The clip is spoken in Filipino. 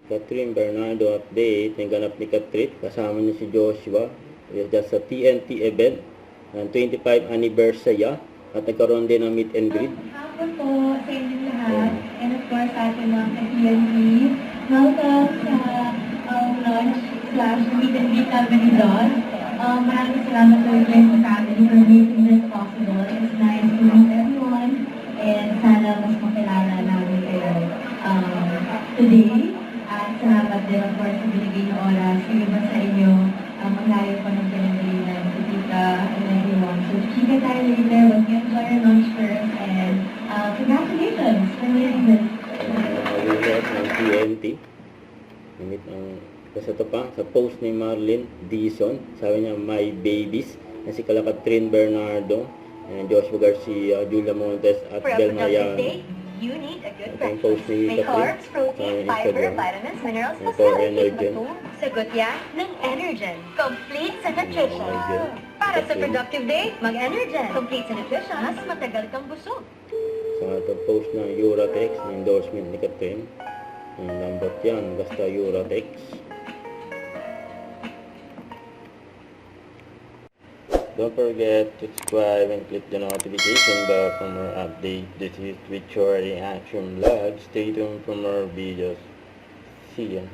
Catherine Bernardo update. Naganap ni Catherine. Kasama niya si Joshua. Just sa TNT event. Ng 25 anniversary. At nagkaroon din ng meet and greet. Hapon po sa inyong lahat. And of course, sa ating mga ka-TNT. Welcome sa lunch/meet and greet namin ni Don. Maraming salamat to your family for making this possible. It's nice to meet everyone. And sana mas makilala namin kayo today. At salamat din, of course, sa binigay niyo oras. Yung iba sa inyo, malayo pa ng pinagalinan si Tita and everyone. So, chika tayo later. But we enjoy your lunch first. And congratulations for meeting this. Winner ng TNT. Namit ang kasi ito pa, sa post ni Marlene Dizon, sabi niya, my babies, na si Catherine Bernardo, and Joshua Garcia, Julia Montes, at Bel Mariano. You need a good Ito yung post breakfast. ni May carbs, protein, fiber, vitamins, minerals, facilities, batong. Sagot yan ng Energen. Complete sa nutrition. Para sa productive day, mag-Energen. Complete sa nutrition, mas matagal kang busog. Sa ito post ng Uratex, na endorsement ni Catherine. Ang lambot yan, basta Uratex. Don't forget to subscribe and click the notification bell for more updates. This is Victoria Reaction Vlog. Stay tuned for more videos. See ya.